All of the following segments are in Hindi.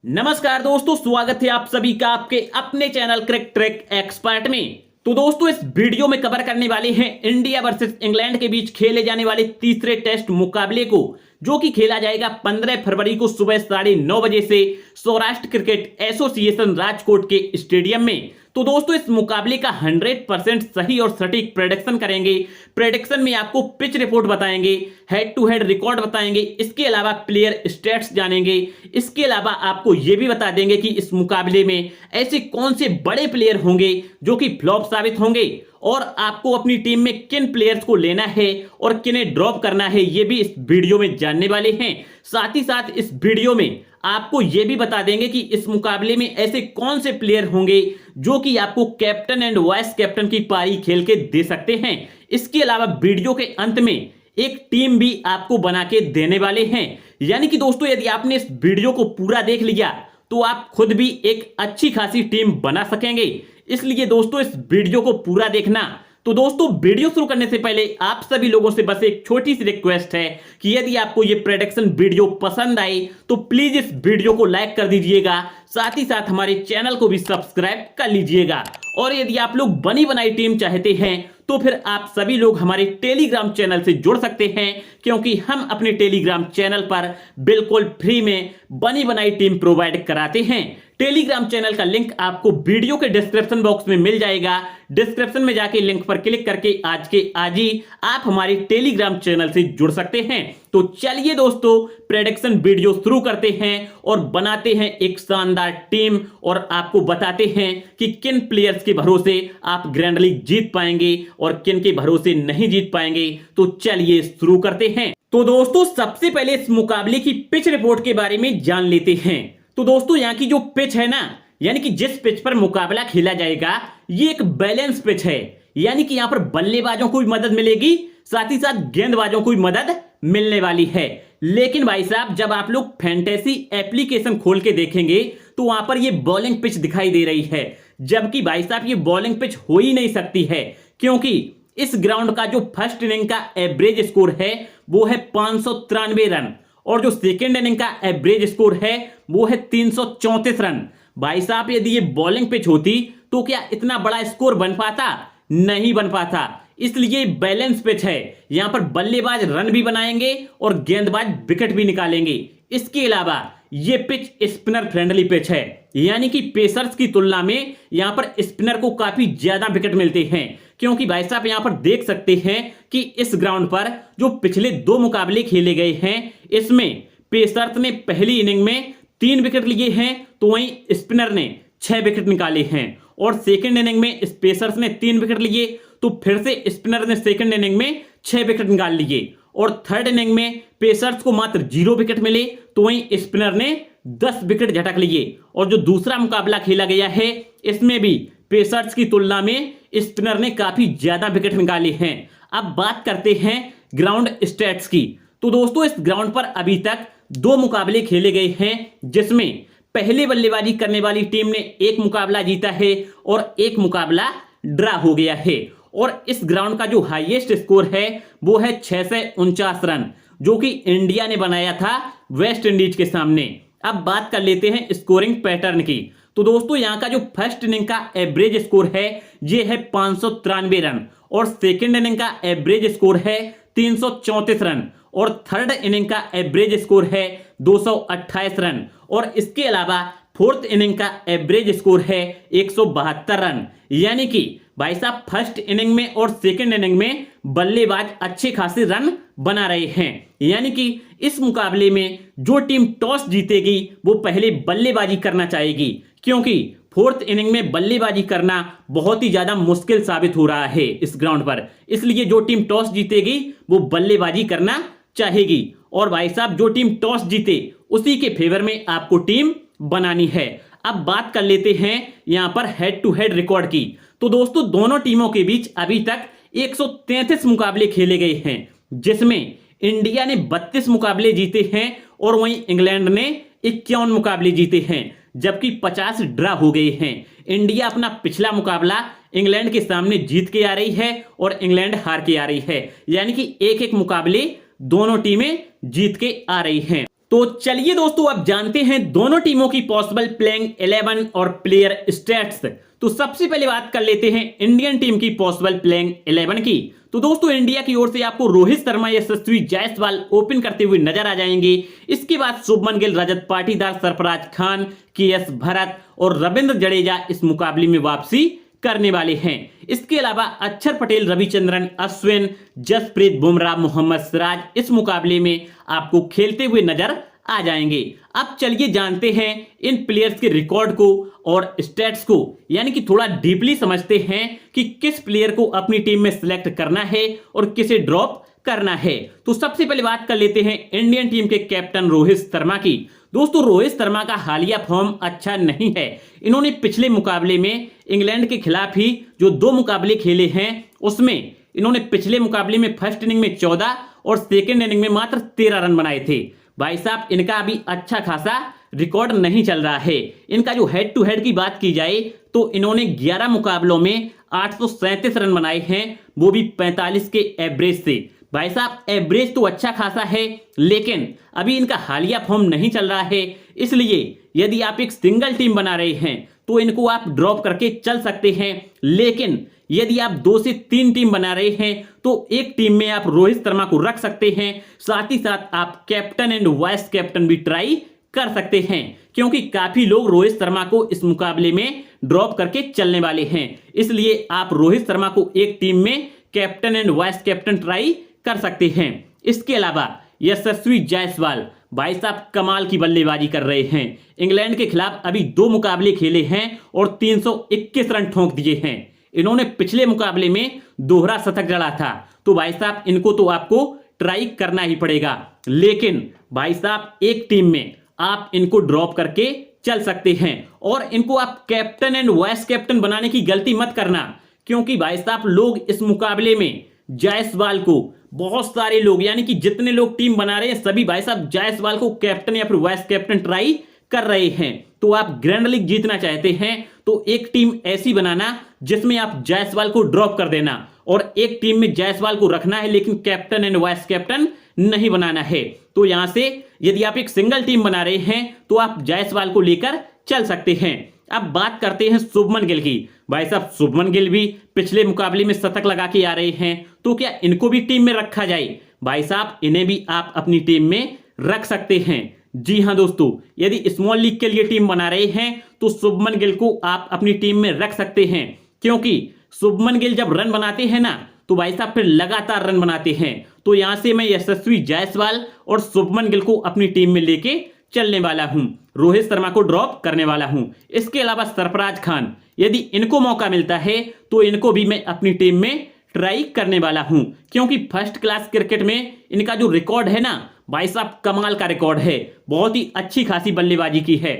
नमस्कार दोस्तों, स्वागत है आप सभी का आपके अपने चैनल क्रिक ट्रिक एक्सपर्ट में। तो दोस्तों, इस वीडियो में कवर करने वाले हैं इंडिया वर्सेस इंग्लैंड के बीच खेले जाने वाले तीसरे टेस्ट मुकाबले को, जो कि खेला जाएगा 15 फरवरी को सुबह 9:30 बजे से सौराष्ट्र क्रिकेट एसोसिएशन राजकोट के स्टेडियम में। तो दोस्तों, इस मुकाबले का 100% सही और सटीक प्रेडिक्शन करेंगे। प्रेडिक्शन में आपको पिच रिपोर्ट बताएंगे, हेड टू हेड रिकॉर्ड बताएंगे, इसके अलावा प्लेयर स्टैट्स जानेंगे। इसके अलावा आपको यह भी बता देंगे कि इस मुकाबले में ऐसे कौन से बड़े प्लेयर होंगे जो कि फ्लॉप साबित होंगे, और आपको अपनी टीम में किन प्लेयर्स को लेना है और किन्हें ड्रॉप करना है, यह भी इस वीडियो में जानने वाले हैं। साथ ही साथ इस वीडियो में आपको यह भी बता देंगे कि इस मुकाबले में ऐसे कौन से प्लेयर होंगे जो कि आपको कैप्टन एंड वाइस कैप्टन की पारी खेल के दे सकते हैं। इसके अलावा वीडियो के अंत में एक टीम भी आपको बना के देने वाले हैं। यानी कि दोस्तों, यदि आपने इस वीडियो को पूरा देख लिया तो आप खुद भी एक अच्छी खासी टीम बना सकेंगे। इसलिए दोस्तों, इस वीडियो को पूरा देखना। तो दोस्तों, वीडियो शुरू करने से पहले आप सभी लोगों से बस एक छोटी सी रिक्वेस्ट है कि यदि आपको ये प्रेडिक्शन वीडियो पसंद आए तो प्लीज इस वीडियो को लाइक कर दीजिएगा, साथ ही साथ हमारे चैनल को भी सब्सक्राइब कर लीजिएगा। और यदि आप लोग बनी बनाई टीम चाहते हैं तो फिर आप सभी लोग हमारे टेलीग्राम चैनल से जुड़ सकते हैं, क्योंकि हम अपने टेलीग्राम चैनल पर बिल्कुल फ्री में बनी बनाई टीम प्रोवाइड कराते हैं। टेलीग्राम चैनल का लिंक आपको वीडियो के डिस्क्रिप्शन बॉक्स में मिल जाएगा। डिस्क्रिप्शन में जाके लिंक पर क्लिक करके आज के आज ही आप हमारे टेलीग्राम चैनल से जुड़ सकते हैं। तो चलिए दोस्तों, प्रेडिक्शन वीडियो शुरू करते हैं और बनाते हैं एक शानदार टीम, और आपको बताते हैं कि किन प्लेयर्स के भरोसे आप ग्रैंड लीग जीत पाएंगे और किन के भरोसे नहीं जीत पाएंगे। तो चलिए शुरू करते हैं। तो दोस्तों, सबसे पहले इस मुकाबले की पिच रिपोर्ट के बारे में जान लेते हैं। तो दोस्तों, यहाँ की जो पिच है ना, यानी कि जिस पिच पर मुकाबला खेला जाएगा, ये एक बैलेंस पिच है। यानी कि यहाँ पर बल्लेबाजों को भी मदद मिलेगी, साथ ही साथ गेंदबाजों को भी मदद मिलने वाली है। लेकिन भाई साहब, जब आप लोग फैंटेसी एप्लीकेशन खोल के देखेंगे तो वहां पर ये बॉलिंग पिच दिखाई दे रही है, जबकि भाई साहब ये बॉलिंग पिच हो ही नहीं सकती है, क्योंकि इस ग्राउंड का जो फर्स्ट इनिंग का एवरेज स्कोर है वो है 593 रन, और जो सेकेंड इनिंग का एवरेज स्कोर है वो है 334 रन। भाई साहब, यदि ये बॉलिंग पिच होती तो क्या इतना बड़ा स्कोर बन पाता? नहीं बन पाता। इसलिए बैलेंस पिच है। यहां पर बल्लेबाज रन भी बनाएंगे और गेंदबाज विकेट भी निकालेंगे। इसके अलावा ये पिच स्पिनर फ्रेंडली पिच है, यानी कि पेसर्स की तुलना में यहां पर स्पिनर को काफी ज्यादा विकेट मिलते हैं। क्योंकि भाई साहब, यहां पर देख सकते हैं कि इस ग्राउंड पर जो पिछले 2 मुकाबले खेले गए हैं, इसमें पेसर्स ने पहली इनिंग में 3 विकेट लिए हैं, तो वहीं स्पिनर ने 6 विकेट निकाले हैं। और सेकंड इनिंग में पेसर्स ने 3 विकेट लिए, तो फिर से स्पिनर ने सेकंड इनिंग में 6 विकेट निकाल लिए। और थर्ड इनिंग में पेसर्स को मात्र 0 विकेट मिले, तो वहीं स्पिनर ने 10 विकेट झटक लिए। और जो दूसरा मुकाबला खेला गया है, इसमें भी पेसर्स की तुलना में स्पिनर ने काफी ज्यादा विकेट निकाले हैं। अब बात करते हैं ग्राउंड स्टैट्स की। तो दोस्तों, इस ग्राउंड पर अभी तक 2 मुकाबले खेले गए हैं, जिसमें पहले बल्लेबाजी करने वाली टीम ने 1 मुकाबला जीता है और 1 मुकाबला ड्रा हो गया है। और इस ग्राउंड का जो हाईएस्ट स्कोर है वो है 649 रन, जो कि इंडिया ने बनाया था वेस्ट इंडीज के सामने। अब बात कर लेते हैं स्कोरिंग पैटर्न की। तो दोस्तों, यहां का जो फर्स्ट इनिंग का एवरेज स्कोर है ये है 593 रन, और सेकेंड इनिंग का एवरेज स्कोर है 334 रन, और थर्ड इनिंग का एवरेज स्कोर है 228 रन, और इसके अलावा फोर्थ इनिंग का एवरेज स्कोर है 172 रन। यानी कि भाई साहब, फर्स्ट इनिंग में और सेकंड इनिंग में बल्लेबाज अच्छे खासे रन बना रहे हैं। यानी कि इस मुकाबले में जो टीम टॉस जीतेगी वो पहले बल्लेबाजी करना चाहेगी, क्योंकि फोर्थ इनिंग में बल्लेबाजी करना बहुत ही ज्यादा मुश्किल साबित हो रहा है इस ग्राउंड पर। इसलिए जो टीम टॉस जीतेगी वो बल्लेबाजी करना चाहेगी, और भाई साहब, जो टीम टॉस जीते उसी के फेवर में आपको टीम बनानी है। अब बात कर लेते हैं यहां पर हेड टू हेड रिकॉर्ड की। तो दोस्तों, दोनों टीमों के बीच अभी तक 133 मुकाबले खेले गए हैं, जिसमें इंडिया ने 32 मुकाबले जीते हैं और वहीं इंग्लैंड ने 51 मुकाबले जीते हैं, जबकि 50 ड्रा हो गए हैं। इंडिया अपना पिछला मुकाबला इंग्लैंड के सामने जीत के आ रही है और इंग्लैंड हार के आ रही है, यानी कि 1-1 मुकाबले दोनों टीमें जीत के आ रही हैं। तो चलिए दोस्तों अब जानते हैं दोनों टीमों की पॉसिबल प्लेइंग 11 और प्लेयर स्टैट्स। तो सबसे पहले बात कर लेते हैं इंडियन टीम की पॉसिबल प्लेइंग 11 की। तो दोस्तों इंडिया की ओर से आपको रोहित शर्मा, यशस्वी जायसवाल ओपन करते हुए नजर आ जाएंगे। इसके बाद शुभमन गिल, रजत पाटीदार, सरफराज खान, के.एस. भरत और रविंद्र जडेजा इस मुकाबले में वापसी करने वाले हैं। इसके अलावा अक्षर पटेल, रविचंद्रन अश्विन, जसप्रीत बुमराह, मोहम्मद सिराज इस मुकाबले में आपको खेलते हुए नजर आ जाएंगे। अब चलिए जानते हैं इन प्लेयर्स के रिकॉर्ड को और स्टैट्स को, यानी कि थोड़ा डीपली समझते हैं कि किस प्लेयर को अपनी टीम में सिलेक्ट करना है और किसे ड्रॉप करना है। तो सबसे पहले बात कर लेते हैं इंडियन टीम के कैप्टन रोहित शर्मा की। दोस्तों रोहित शर्मा का हालिया फॉर्म अच्छा नहीं है। इन्होंने पिछले मुकाबले में इंग्लैंड के खिलाफ ही जो 2 मुकाबले खेले हैं उसमें इन्होंने पिछले मुकाबले में फर्स्ट इनिंग में 14 और सेकेंड इनिंग में मात्र 13 रन बनाए थे। भाई साहब इनका अभी अच्छा खासा रिकॉर्ड नहीं चल रहा है। इनका जो हेड टू हेड की बात की जाए तो इन्होंने 11 मुकाबलों में 837 रन बनाए हैं, वो भी 45 के एवरेज से। भाई साहब एवरेज तो अच्छा खासा है, लेकिन अभी इनका हालिया फॉर्म नहीं चल रहा है। इसलिए यदि आप एक सिंगल टीम बना रहे हैं तो इनको आप ड्रॉप करके चल सकते हैं, लेकिन यदि आप 2 से 3 टीम बना रहे हैं तो एक टीम में आप रोहित शर्मा को रख सकते हैं। साथ ही साथ आप कैप्टन एंड वाइस कैप्टन भी ट्राई कर सकते हैं, क्योंकि काफी लोग रोहित शर्मा को इस मुकाबले में ड्रॉप करके चलने वाले हैं। इसलिए आप रोहित शर्मा को एक टीम में captain and vice captain try कर सकते हैं। इसके अलावा यशस्वी जायसवाल भाई साहब कमाल की बल्लेबाजी कर रहे हैं। इंग्लैंड के खिलाफ अभी 2 मुकाबले खेले हैं और 321 रन ठोक दिए हैं। इन्होंने पिछले मुकाबले में दोहरा शतक जड़ा था। तो भाई साहब इनको तो आपको ट्राई करना ही पड़ेगा, लेकिन भाई साहब एक टीम में आप इनको ड्रॉप करके चल सकते हैं। और इनको आप कैप्टन एंड वाइस कैप्टन बनाने की गलती मत करना, क्योंकि भाई साहब लोग इस मुकाबले में जायसवाल को, बहुत सारे लोग यानी कि जितने लोग टीम बना रहे हैं सभी भाई साहब जायसवाल को कैप्टन या फिर वाइस कैप्टन ट्राई कर रहे हैं। तो आप ग्रैंड लीग जीतना चाहते हैं तो एक टीम ऐसी बनाना जिसमें आप जायसवाल को ड्रॉप कर देना, और एक टीम में जायसवाल को रखना है लेकिन कैप्टन एंड वाइस कैप्टन नहीं बनाना है। तो यहां से यदि आप एक सिंगल टीम बना रहे हैं तो आप जायसवाल को लेकर चल सकते हैं। अब बात करते हैं शुभमन गिल की। भाई साहब शुभमन गिल भी पिछले मुकाबले में शतक लगा के आ रहे हैं, तो क्या इनको भी टीम में रखा जाए? भाई साहब इन्हें भी आप अपनी टीम में रख सकते हैं। जी हां दोस्तों, यदि स्मॉल लीग के लिए टीम बना रहे हैं तो शुभमन गिल को आप अपनी टीम में रख सकते हैं, क्योंकि शुभमन गिल जब रन बनाते हैं ना तो भाई साहब फिर लगातार रन बनाते हैं। तो यहां से मैं यशस्वी जायसवाल और शुभमन गिल को अपनी टीम में लेके चलने वाला हूं, रोहित शर्मा को ड्रॉप करने वाला हूं। इसके अलावा सरफराज खान, यदि इनको मौका मिलता है तो इनको भी मैं अपनी टीम में ट्राई करने वाला हूं, क्योंकि फर्स्ट क्लास क्रिकेट में इनका जो रिकॉर्ड है ना भाई साहब कमाल का रिकॉर्ड है, बहुत ही अच्छी खासी बल्लेबाजी की है।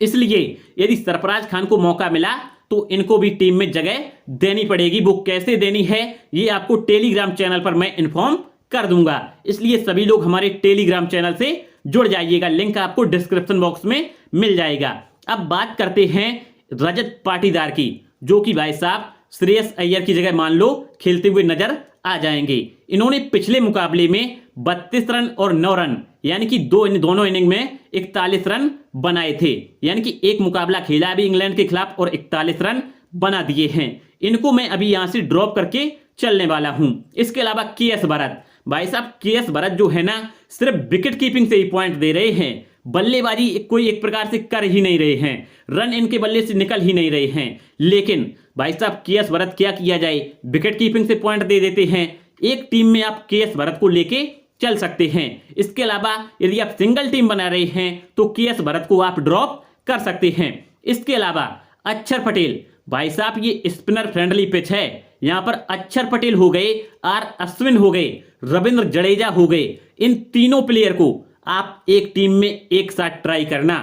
इसलिए यदि सरफराज खान को मौका मिला तो इनको भी टीम में जगह देनी पड़ेगी। वो कैसे देनी है ये आपको टेलीग्राम चैनल पर मैं इन्फॉर्म कर दूंगा, इसलिए सभी लोग हमारे टेलीग्राम चैनल से जुड़ जाइएगा, लिंक आपको डिस्क्रिप्शन बॉक्स में मिल जाएगा। अब बात करते हैं रजत पाटीदार की, जो कि भाई साहब श्रेयस अय्यर की जगह मान लो खेलते हुए नजर आ जाएंगे। इन्होंने पिछले मुकाबले में 32 रन और 9 रन यानी कि दोनों इनिंग में 41 रन बनाए थे, यानी कि एक मुकाबला खेला अभी इंग्लैंड के खिलाफ और 41 रन बना दिए हैं। इनको मैं अभी यहां से ड्रॉप करके चलने वाला हूं। इसके अलावा के.एस. भरत, भाई साहब के.एस. भरत जो है ना सिर्फ विकेट कीपिंग से ही पॉइंट दे रहे हैं, बल्लेबाजी कोई एक प्रकार से कर ही नहीं रहे हैं, रन इनके बल्ले से निकल ही नहीं रहे हैं। लेकिन भाई साहब के.एस. भरत क्या किया जाए, विकेट कीपिंग से पॉइंट दे देते हैं। एक टीम में आप के.एस. भरत को लेके चल सकते हैं। इसके अलावा यदि आप सिंगल टीम बना रहे हैं तो के.एस. भरत को आप ड्रॉप कर सकते हैं। इसके अलावा अक्षर पटेल, भाई साहब ये स्पिनर फ्रेंडली पिच है, यहां पर अक्षर पटेल हो गए, आर अश्विन हो गए, रविंद्र जडेजा हो गए, इन तीनों प्लेयर को आप एक टीम में एक साथ ट्राई करना,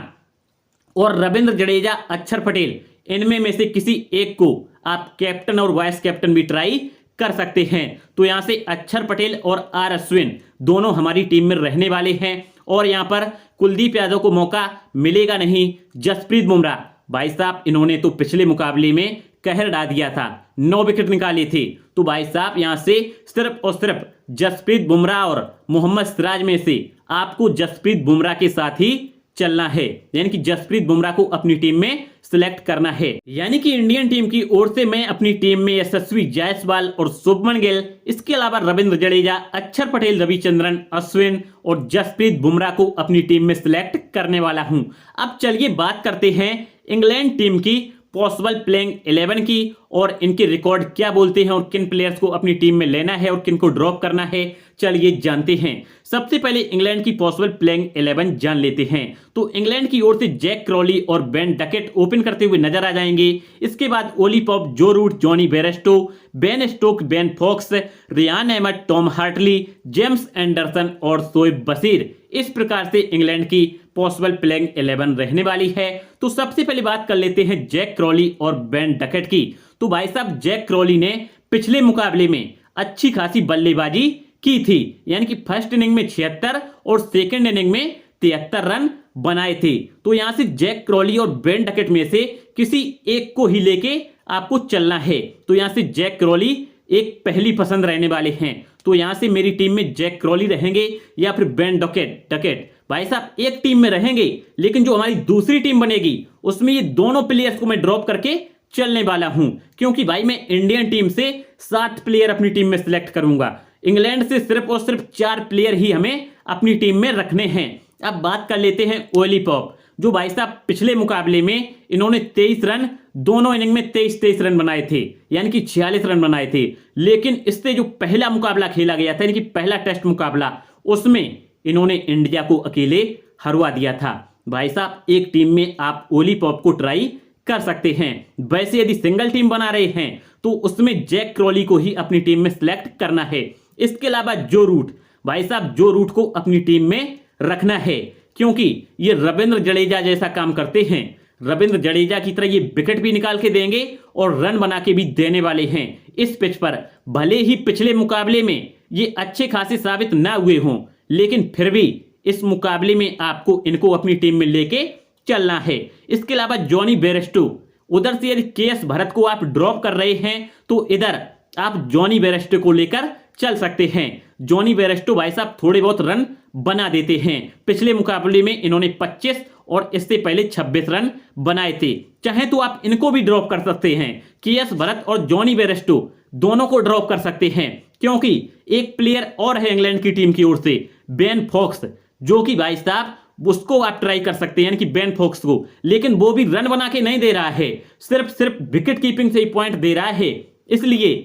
और रविंद्र जडेजा, अक्षर पटेल इनमें में से किसी एक को आप कैप्टन और वाइस कैप्टन भी ट्राई कर सकते हैं। तो यहां से अक्षर पटेल और आर अश्विन दोनों हमारी टीम में रहने वाले हैं, और यहां पर कुलदीप यादव को मौका मिलेगा नहीं। जसप्रीत बुमराह, भाई साहब इन्होंने तो पिछले मुकाबले में कहर डाल दिया था, 9 विकेट निकाले थे। तो भाई साहब यहां से सिर्फ और सिर्फ जसप्रीत बुमराह और मोहम्मद सिराज में से आपको जसप्रीत बुमराह के साथ ही चलना है, यानी कि जसप्रीत बुमराह को अपनी टीम में सिलेक्ट करना है। यानी कि इंडियन टीम की ओर से मैं अपनी टीम में यशस्वी जायसवाल और शुभमन गिल, इसके अलावा रविंद्र जडेजा, अक्षर पटेल, रविचंद्रन अश्विन और जसप्रीत बुमराह को अपनी टीम में सिलेक्ट करने वाला हूं। अब चलिए बात करते हैं इंग्लैंड टीम की पॉसिबल प्लेइंग 11 की और इनके रिकॉर्ड क्या बोलते हैं और किन प्लेयर्स को अपनी टीम में लेना है और किन को ड्रॉप करना है, चलिए जानते हैं। सबसे पहले इंग्लैंड की पॉसिबल प्लेइंग 11 जान लेते हैं। तो इंग्लैंड की ओर से जैक क्रॉली और बेन डकेट ओपन करते हुए नजर आ जाएंगे। इसके बाद Ollie Pope, Joe Root, Jonny Bairstow, Ben Stoke, Ben Foakes, Rehan Ahmed, Tom Hartley, James Anderson और शोएब बशीर। इस प्रकार से इंग्लैंड की पॉसिबल प्लेइंग 11 रहने वाली है। तो सबसे पहले बात कर लेते हैं जैक क्रॉली और बेन डकेट की। तो भाई साहब, जैक क्रॉली ने पिछले मुकाबले में अच्छी खासी बल्लेबाजी की थी, यानी कि फर्स्ट इनिंग में 76 और सेकंड इनिंग में 73 रन बनाए थे। तो यहां से जैक क्रॉली और बेन डकेट में से किसी एक को ही लेके आपको चलना है। तो यहां से जैक क्रॉली एक पहली पसंद रहने वाले हैं। तो यहां से मेरी टीम में जैक क्रॉली रहेंगे या फिर बेन डकेट। भाई साहब, एक टीम में रहेंगे, लेकिन जो हमारी दूसरी टीम बनेगी उसमें ये दोनों प्लेयर्स को मैं ड्रॉप करके चलने वाला हूं, क्योंकि भाई मैं इंडियन टीम से 7 प्लेयर अपनी टीम में सिलेक्ट करूंगा। इंग्लैंड से सिर्फ और सिर्फ 4 प्लेयर ही हमें अपनी टीम में रखने हैं। अब बात कर लेते हैं ओली पॉप, जो भाई साहब पिछले मुकाबले में इन्होंने 23 रन, दोनों इनिंग में 23 रन बनाए थे, यानी कि 46 रन बनाए थे। लेकिन इससे जो पहला मुकाबला खेला गया था, यानी कि पहला टेस्ट मुकाबला, उसमें इन्होंने इंडिया को अकेले हरवा दिया था। भाई साहब, एक टीम में आप ओली पॉप को ट्राई कर सकते हैं। वैसे यदि सिंगल टीम बना रहे हैं तो उसमें जैक क्रॉली को ही अपनी टीम में सिलेक्ट करना है। इसके अलावा जो रूट, भाई साहब जो रूट को अपनी टीम में रखना है, क्योंकि ये रविंद्र जडेजा जैसा काम करते हैं। रविंद्र जडेजा की तरह ये विकेट भी निकाल के देंगे और रन बना के भी देने वाले हैं इस पिच पर। भले ही पिछले मुकाबले में ये अच्छे खासे साबित ना हुए हों, लेकिन फिर भी इस मुकाबले में आपको इनको अपनी टीम में लेके चलना है। इसके अलावा जॉनी बेयरस्टो, उधर से यदि केएस भरत को आप ड्रॉप कर रहे हैं तो इधर आप जॉनी बेयरस्टो को लेकर चल सकते हैं। जॉनी बेयरस्टो भाई साहब थोड़े बहुत रन बना देते हैं। पिछले मुकाबले में इन्होंने 25 और इससे पहले 26 रन बनाए थे। चाहे तो आप इनको भी ड्रॉप कर सकते हैं, केएस भरत और जॉनी बेयरस्टो दोनों को ड्रॉप कर सकते हैं, क्योंकि एक प्लेयर और है इंग्लैंड की टीम की ओर से, बेन फॉक्स, जो कि भाई साहब उसको आप ट्राई कर सकते हैं, यानी कि बेन फॉक्स को। लेकिन वो भी रन बना के नहीं दे रहा है, सिर्फ विकेट कीपिंग से ही पॉइंट दे रहा है। इसलिए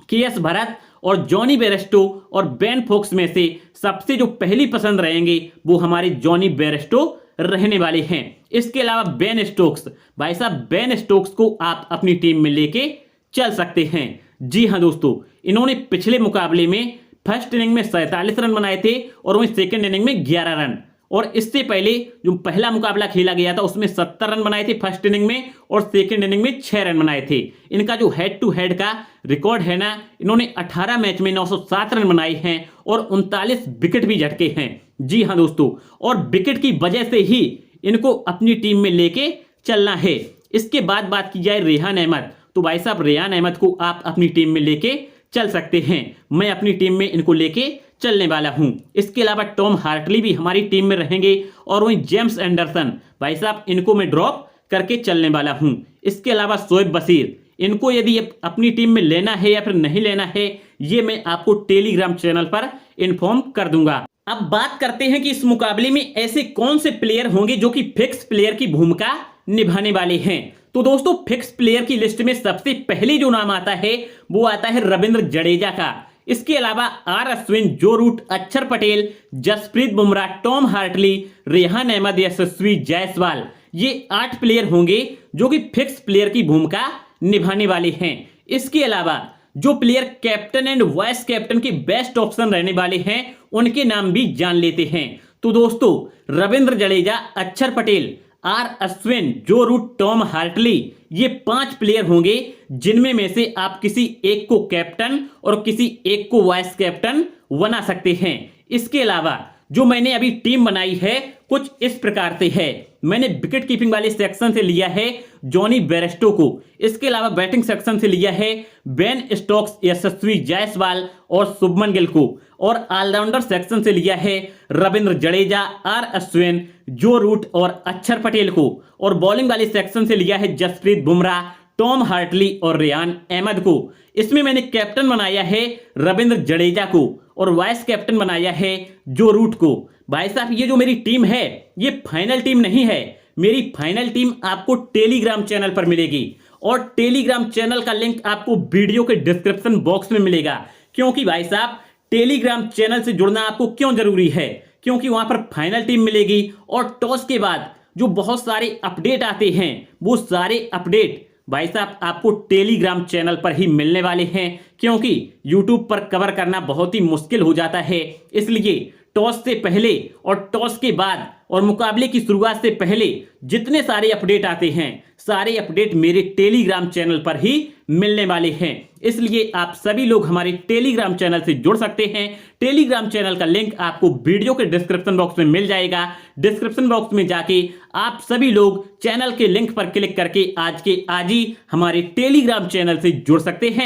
केएस भरत और जॉनी बेयरस्टो और बेन फॉक्स में से सबसे जो पहली पसंद रहेंगे वो हमारे जॉनी बेयरस्टो रहने वाले हैं। इसके अलावा बेन स्टोक्स, भाई साहब बेन स्टोक्स को आप अपनी टीम में लेके चल सकते हैं। जी हाँ दोस्तों, इन्होंने पिछले मुकाबले में फर्स्ट इनिंग में 47 रन बनाए थे और वहीं सेकंड इनिंग में 11 रन, और इससे पहले जो पहला मुकाबला खेला गया था उसमें 70 रन बनाए थे फर्स्ट इनिंग में और सेकंड इनिंग में 6 रन बनाए थे। इनका जो हेड टू हेड का रिकॉर्ड है ना, इन्होंने 18 मैच में 907 रन बनाए हैं और 39 विकेट भी झटके हैं। जी हाँ दोस्तों, और विकेट की वजह से ही इनको अपनी टीम में लेके चलना है। इसके बाद बात की जाए रेहान अहमद, तो भाई साहब रेहान अहमद को आप अपनी टीम में लेके चल सकते हैं। मैं अपनी टीम में इनको लेके चलने वाला हूं। इसके अलावा टॉम हार्टली भी हमारी टीम में रहेंगे और वहीं जेम्स एंडरसन, भाई साहब इनको मैं ड्रॉप करके चलने वाला हूं। इसके अलावा शोएब बशीर, इनको यदि अपनी टीम में लेना है या फिर नहीं लेना है, ये मैं आपको टेलीग्राम चैनल पर इन्फॉर्म कर दूंगा। अब बात करते हैं कि इस मुकाबले में ऐसे कौन से प्लेयर होंगे जो कि फिक्स प्लेयर की भूमिका निभाने वाले हैं। तो दोस्तों, फिक्स प्लेयर की लिस्ट में सबसे पहले जो नाम आता है वो आता है रविंद्र जडेजा का। इसके अलावा आर अश्विन, जो रूट, अक्षर पटेल, जसप्रीत बुमराह, टॉम हार्टली, रेहान अहमद, यशस्वी जायसवाल, ये 8 प्लेयर होंगे जो कि फिक्स प्लेयर की भूमिका निभाने वाले हैं। इसके अलावा जो player captain and vice captain के बेस्ट ऑप्शन रहने वाले हैं उनके नाम भी जान लेते हैं। तो दोस्तों, रविंद्र जडेजा, अक्षर पटेल, आर अश्विन, जो रूट, टॉम हार्टली, ये 5 प्लेयर होंगे जिनमें में से आप किसी एक को कैप्टन और किसी एक को वाइस कैप्टन बना सकते हैं। इसके अलावा जो मैंने अभी टीम बनाई है कुछ इस प्रकार से है। मैंने विकेट कीपिंग वाले सेक्शन से लिया है जॉनी बेयरस्टो को। इसके अलावा बैटिंग सेक्शन से लिया है बेन स्टोक्स, यशस्वी जायसवाल और शुभमन गिल को। और ऑलराउंडर सेक्शन से लिया है रविंद्र जडेजा, आर अश्विन, जो रूट और अक्षर पटेल को। और बॉलिंग वाले सेक्शन से लिया है जसप्रीत बुमराह, टॉम हार्टली और रेयान अहमद को। इसमें मैंने कैप्टन बनाया है रविंद्र जडेजा को और वाइस कैप्टन बनाया है जो रूट को। भाई साहब, ये जो मेरी टीम है ये फाइनल टीम नहीं है। मेरी फाइनल टीम आपको टेलीग्राम चैनल पर मिलेगी और टेलीग्राम चैनल का लिंक आपको वीडियो के डिस्क्रिप्शन बॉक्स में मिलेगा। क्योंकि भाई साहब, टेलीग्राम चैनल से जुड़ना आपको क्यों जरूरी है? क्योंकि वहां पर फाइनल टीम मिलेगी और टॉस के बाद जो बहुत सारे अपडेट आते हैं वो सारे अपडेट भाई साहब आपको टेलीग्राम चैनल पर ही मिलने वाले हैं। क्योंकि यूट्यूब पर कवर करना बहुत ही मुश्किल हो जाता है, इसलिए टॉस से पहले और टॉस के बाद और मुकाबले की शुरुआत से पहले जितने सारे अपडेट आते हैं सारे अपडेट मेरे टेलीग्राम चैनल पर ही मिलने वाले हैं। इसलिए आप सभी लोग हमारे टेलीग्राम चैनल से जुड़ सकते हैं। टेलीग्राम चैनल का लिंक आपको वीडियो के डिस्क्रिप्शन बॉक्स में मिल जाएगा। डिस्क्रिप्शन बॉक्स में जाके आप सभी लोग चैनल के लिंक पर क्लिक करके आज ही हमारे टेलीग्राम चैनल से जुड़ सकते हैं।